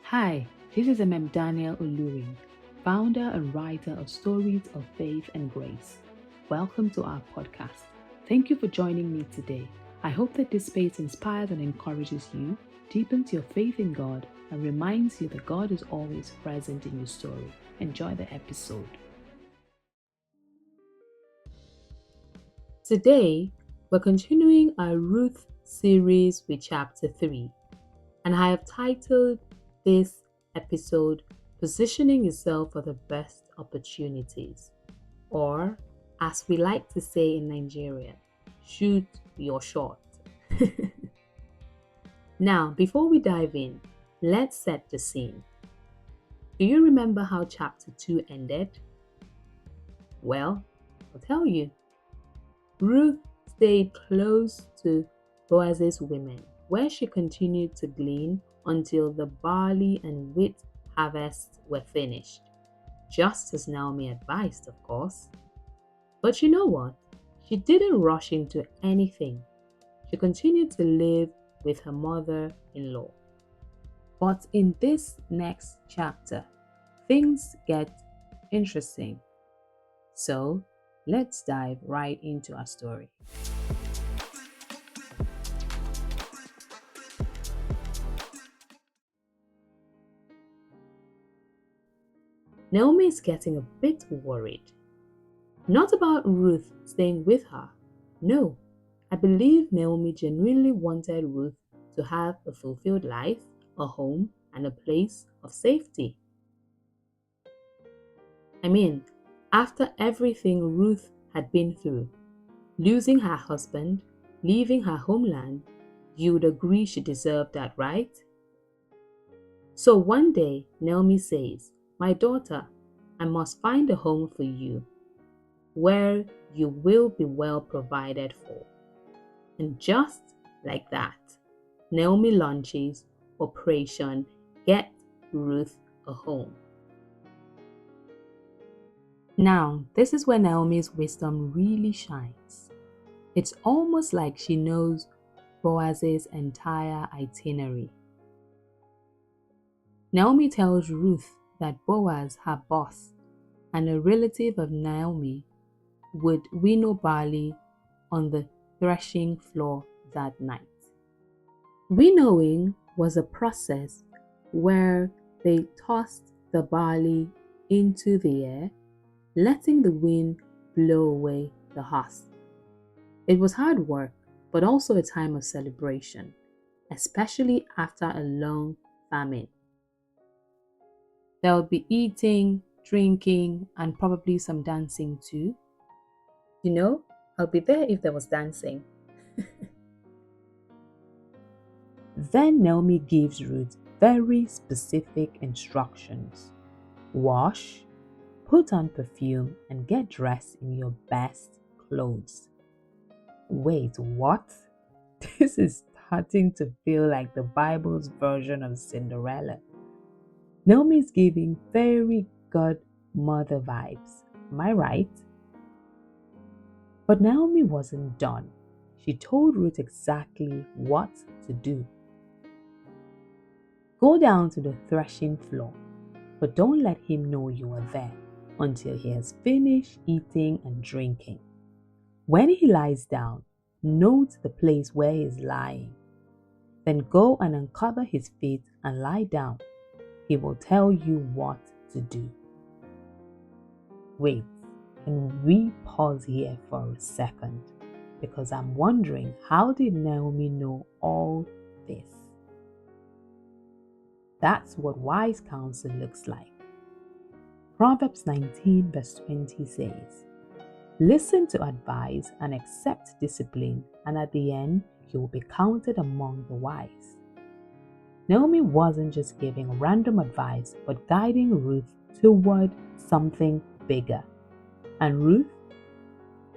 Hi, this is Daniel Olurin, founder and writer of Stories of Faith and Grace. Welcome to our podcast. Thank you for joining me today. I hope that this space inspires and encourages you, deepens your faith in God, and reminds you that God is always present in your story. Enjoy the episode. Today, we're continuing our Ruth series with chapter 3, and I have titled this episode Positioning Yourself for the Best Opportunities, or as we like to say in Nigeria, shoot your shot. Now, before we dive in, let's set the scene. Do you remember how chapter 2 ended? Well, I'll tell you. Ruth stayed close to Boaz's women, where she continued to glean until the barley and wheat harvests were finished, just as Naomi advised, of course. But you know what? She didn't rush into anything. She continued to live with her mother-in-law. But in this next chapter, things get interesting. So, let's dive right into our story. Naomi is getting a bit worried. Not about Ruth staying with her. No, I believe Naomi genuinely wanted Ruth to have a fulfilled life, a home, and a place of safety. I mean, after everything Ruth had been through, losing her husband, leaving her homeland, you'd agree she deserved that, right? So one day, Naomi says, "My daughter, I must find a home for you where you will be well provided for." And just like that, Naomi launches Operation Get Ruth a Home. Now, this is where Naomi's wisdom really shines. It's almost like she knows Boaz's entire itinerary. Naomi tells Ruth that Boaz, her boss, and a relative of Naomi, would winnow barley on the threshing floor that night. Winnowing was a process where they tossed the barley into the air, letting the wind blow away the husk. It was hard work, but also a time of celebration, especially after a long famine. There would be eating, drinking, and probably some dancing too. You know, I'll be there if there was dancing. Then Naomi gives Ruth very specific instructions. Wash, put on perfume, and get dressed in your best clothes. Wait, what? This is starting to feel like the Bible's version of Cinderella. Naomi is giving fairy godmother vibes. Am I right? But Naomi wasn't done. She told Ruth exactly what to do. Go down to the threshing floor, but don't let him know you are there until he has finished eating and drinking. When he lies down, note the place where he is lying. Then go and uncover his feet and lie down. He will tell you what to do. Wait, can we pause here for a second? Because I'm wondering, how did Naomi know all this? That's what wise counsel looks like. Proverbs 19 verse 20 says, "Listen to advice and accept discipline, and at the end, you will be counted among the wise." Naomi wasn't just giving random advice, but guiding Ruth toward something bigger. And Ruth,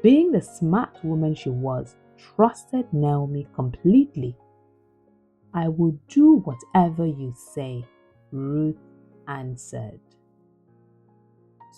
being the smart woman she was, trusted Naomi completely. "I will do whatever you say," Ruth answered.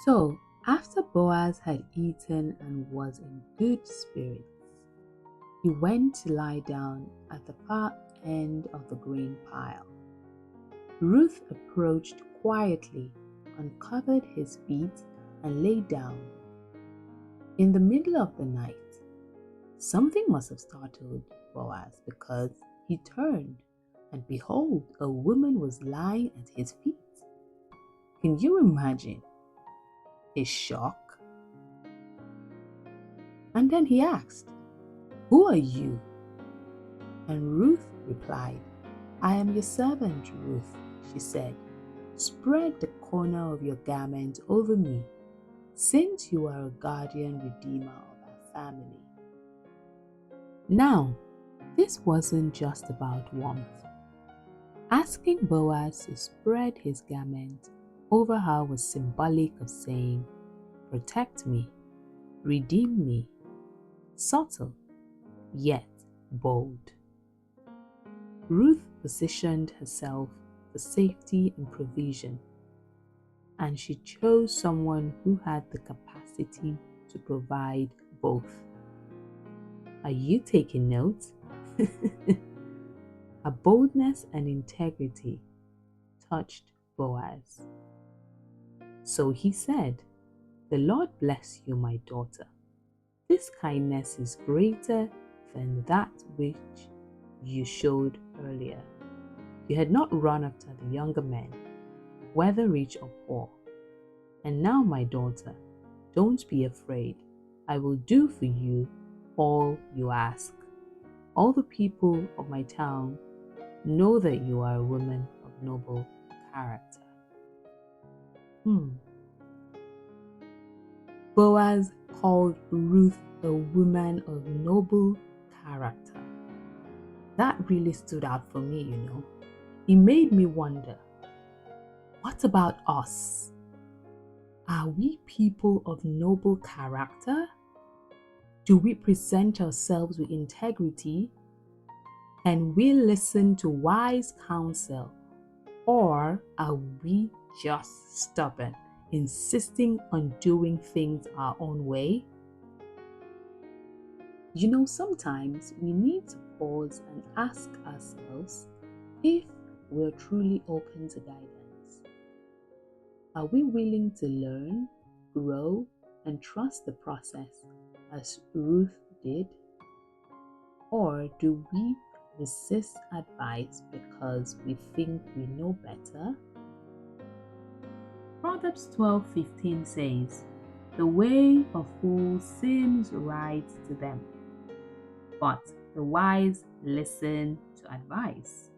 So, after Boaz had eaten and was in good spirits, he went to lie down at the far end of the grain pile. Ruth approached quietly, uncovered his feet, and lay down. In the middle of the night, something must have startled Boaz because he turned, and behold, a woman was lying at his feet. Can you imagine his shock? And then he asked, "Who are you?" And Ruth replied, "I am your servant, Ruth," she said. "Spread the corner of your garment over me, since you are a guardian redeemer of our family." Now, this wasn't just about warmth. Asking Boaz to spread his garment over her was symbolic of saying, "Protect me, redeem me." Subtle, yet bold. Ruth positioned herself for safety and provision, and she chose someone who had the capacity to provide both. Are you taking notes? Her boldness and integrity touched Boaz. So he said, "The Lord bless you, my daughter. This kindness is greater than that which you showed earlier. You had not run after the younger men, whether rich or poor. And now, my daughter, don't be afraid. I will do for you all you ask. All the people of my town know that you are a woman of noble character." Boaz called Ruth a woman of noble character. That really stood out for me, you know. It made me wonder, what about us? Are we people of noble character? Do we present ourselves with integrity? And we listen to wise counsel? Or are we just stubborn, insisting on doing things our own way? You know, sometimes we need to pause and ask ourselves if we're truly open to guidance. Are we willing to learn, grow, and trust the process as Ruth did? Or do we resist advice because we think we know better? Proverbs 12:15 says, "The way of fools seems right to them, but the wise listen to advice."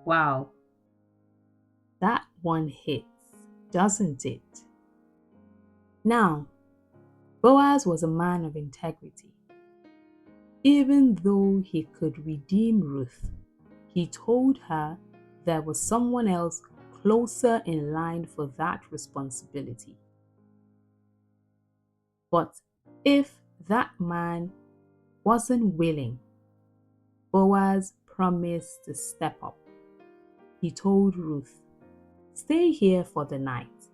Wow, that one hits, doesn't it? Now, Boaz was a man of integrity. Even though he could redeem Ruth, he told her there was someone else closer in line for that responsibility. But if that man wasn't willing, Boaz promised to step up. He told Ruth, "Stay here for the night.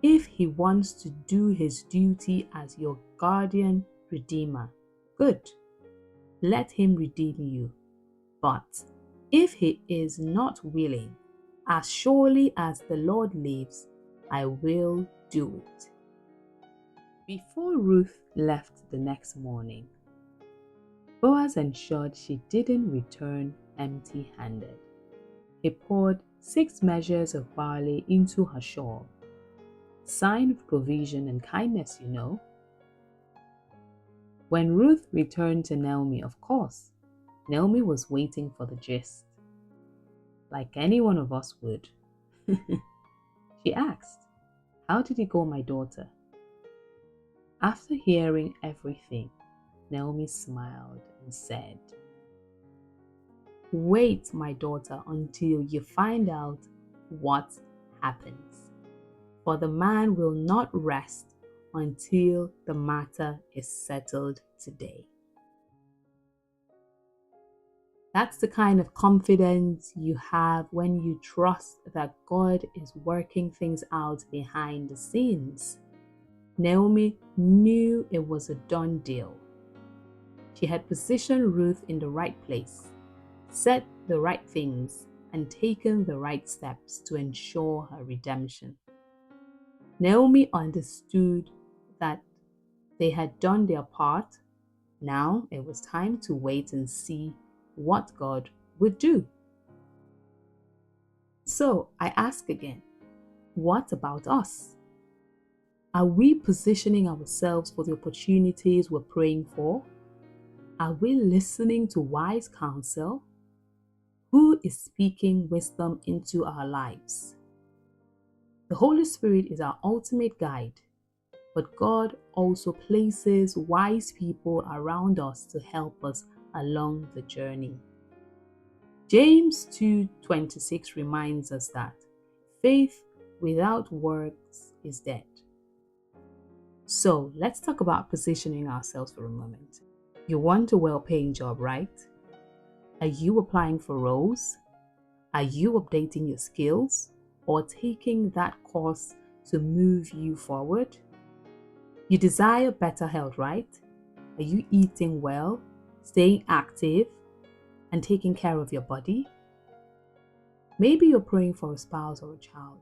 If he wants to do his duty as your guardian redeemer, good. Let him redeem you. But if he is not willing, as surely as the Lord lives, I will do it." Before Ruth left the next morning, Boaz ensured she didn't return empty-handed. He poured 6 measures of barley into her shawl. Sign of provision and kindness, you know. When Ruth returned to Naomi, of course, Naomi was waiting for the gist, like any one of us would. She asked, "How did it go, my daughter?" After hearing everything, Naomi smiled and said, "Wait, my daughter, until you find out what happens. For the man will not rest until the matter is settled today." That's the kind of confidence you have when you trust that God is working things out behind the scenes. Naomi knew it was a done deal. She had positioned Ruth in the right place, said the right things, and taken the right steps to ensure her redemption. Naomi understood that they had done their part. Now it was time to wait and see what God would do. So I ask again, what about us? Are we positioning ourselves for the opportunities we're praying for? Are we listening to wise counsel? Who is speaking wisdom into our lives? The Holy Spirit is our ultimate guide, but God also places wise people around us to help us along the journey. James 2:26 reminds us that faith without works is dead. So let's talk about positioning ourselves for a moment. You want a well-paying job, right? Are you applying for roles? Are you updating your skills or taking that course to move you forward? You desire better health, right? Are you eating well, staying active, and taking care of your body? Maybe you're praying for a spouse or a child.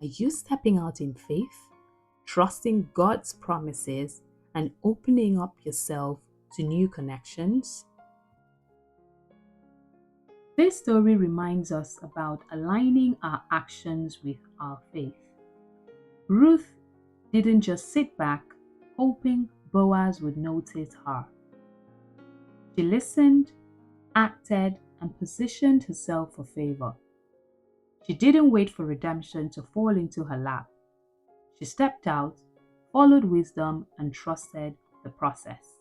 Are you stepping out in faith, trusting God's promises, and opening up yourself to new connections? This story reminds us about aligning our actions with our faith. Ruth didn't just sit back, hoping Boaz would notice her. She listened, acted, and positioned herself for favor. She didn't wait for redemption to fall into her lap. She stepped out, followed wisdom, and trusted the process.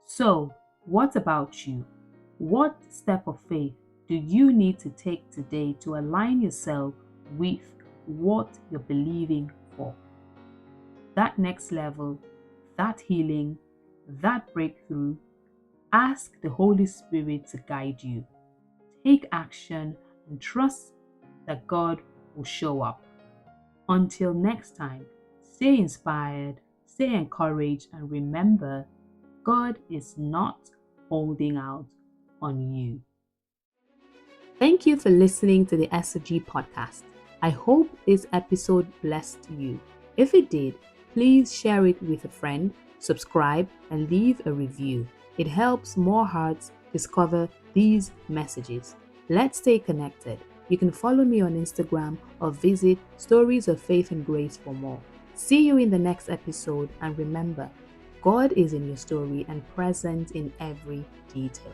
So, what about you? What step of faith do you need to take today to align yourself with what you're believing for? That next level, that healing, that breakthrough. Ask the Holy Spirit to guide you. Take action and trust that God will show up. Until next time, stay inspired, stay encouraged, and remember, God is not holding out on you. Thank you for listening to the SFG Podcast. I hope this episode blessed you. If it did, please share it with a friend, subscribe, and leave a review. It helps more hearts discover these messages. Let's stay connected. You can follow me on Instagram or visit Stories of Faith and Grace for more. See you in the next episode, and remember, God is in your story and present in every detail.